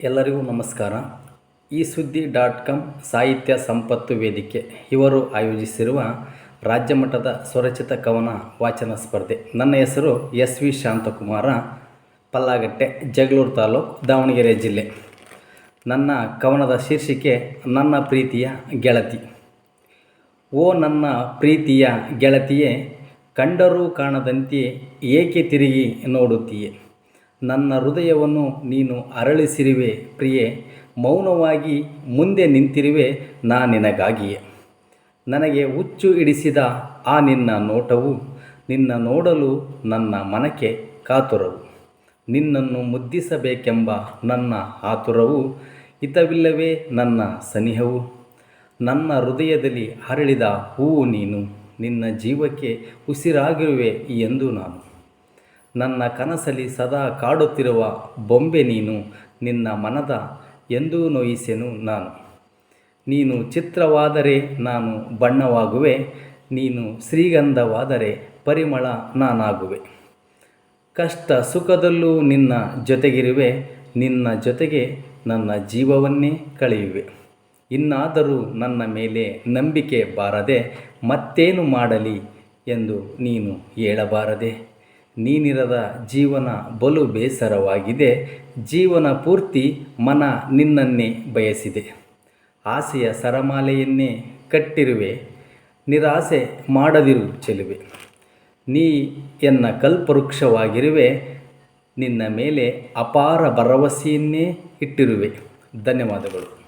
ಎಲ್ಲರಿಗೂ ನಮಸ್ಕಾರ. ಈ ಸುದ್ದಿ.com ಸಾಹಿತ್ಯ ಸಂಪತ್ತು ವೇದಿಕೆ ಇವರು ಆಯೋಜಿಸಿರುವ ರಾಜ್ಯಮಟ್ಟದ ಸ್ವರಚಿತ ಕವನ ವಾಚನ ಸ್ಪರ್ಧೆ. ನನ್ನ ಹೆಸರು SV ಶಾಂತಕುಮಾರ, ಪಲ್ಲಾಗಟ್ಟೆ, ಜಗಳೂರು ತಾಲೂಕು, ದಾವಣಗೆರೆ ಜಿಲ್ಲೆ. ನನ್ನ ಕವನದ ಶೀರ್ಷಿಕೆ ನನ್ನ ಪ್ರೀತಿಯ ಗೆಳತಿ. ಓ ನನ್ನ ಪ್ರೀತಿಯ ಗೆಳತಿಯೇ, ಕಂಡರೂ ಕಾಣದಂತೆ ಏಕೆ ತಿರುಗಿ ನೋಡುತ್ತೀಯೆ? ನನ್ನ ಹೃದಯವನ್ನು ನೀನು ಅರಳಿಸಿರುವೆ ಪ್ರಿಯೆ, ಮೌನವಾಗಿ ಮುಂದೆ ನಿಂತಿರುವೆ ನಾ ನಿನಗಾಗಿಯೇ. ನನಗೆ ಹುಚ್ಚು ಹಿಡಿಸಿದ ಆ ನಿನ್ನ ನೋಟವು, ನಿನ್ನ ನೋಡಲು ನನ್ನ ಮನಕ್ಕೆ ಕಾತುರವು. ನಿನ್ನನ್ನು ಮುದ್ದಿಸಬೇಕೆಂಬ ನನ್ನ ಆತುರವು, ಹಿತವಿಲ್ಲವೇ ನನ್ನ ಸನಿಹವು. ನನ್ನ ಹೃದಯದಲ್ಲಿ ಅರಳಿದ ಹೂವು ನೀನು, ನಿನ್ನ ಜೀವಕ್ಕೆ ಉಸಿರಾಗಿರುವೆ ಎಂದು ನಾನು. ನನ್ನ ಕನಸಲ್ಲಿ ಸದಾ ಕಾಡುತ್ತಿರುವ ಬೊಂಬೆ ನೀನು, ನಿನ್ನ ಮನದ ಎಂದೂ ನೋಯಿಸೆನು ನಾನು. ನೀನು ಚಿತ್ರವಾದರೆ ನಾನು ಬಣ್ಣವಾಗುವೆ, ನೀನು ಶ್ರೀಗಂಧವಾದರೆ ಪರಿಮಳ ನಾನಾಗುವೆ. ಕಷ್ಟ ಸುಖದಲ್ಲೂ ನಿನ್ನ ಜೊತೆಗಿರುವೆ, ನಿನ್ನ ಜೊತೆಗೆ ನನ್ನ ಜೀವವನ್ನೇ ಕಳೆಯುವೆ. ಇನ್ನಾದರೂ ನನ್ನ ಮೇಲೆ ನಂಬಿಕೆ ಬಾರದೆ, ಮತ್ತೇನು ಮಾಡಲಿ ಎಂದು ನೀನು ಹೇಳಬಾರದೆ. ನೀನಿರದ ಜೀವನ ಬಲು ಬೇಸರವಾಗಿದೆ, ಜೀವನ ಪೂರ್ತಿ ಮನ ನಿನ್ನನ್ನೇ ಬಯಸಿದೆ. ಆಸೆಯ ಸರಮಾಲೆಯನ್ನೇ ಕಟ್ಟಿರುವೆ, ನಿರಾಸೆ ಮಾಡದಿರು ಚೆಲುವೆ. ನೀ ಎನ್ನ ಕಲ್ಪವೃಕ್ಷವಾಗಿರುವೆ, ನಿನ್ನ ಮೇಲೆ ಅಪಾರ ಭರವಸೆಯನ್ನೇ ಇಟ್ಟಿರುವೆ. ಧನ್ಯವಾದಗಳು.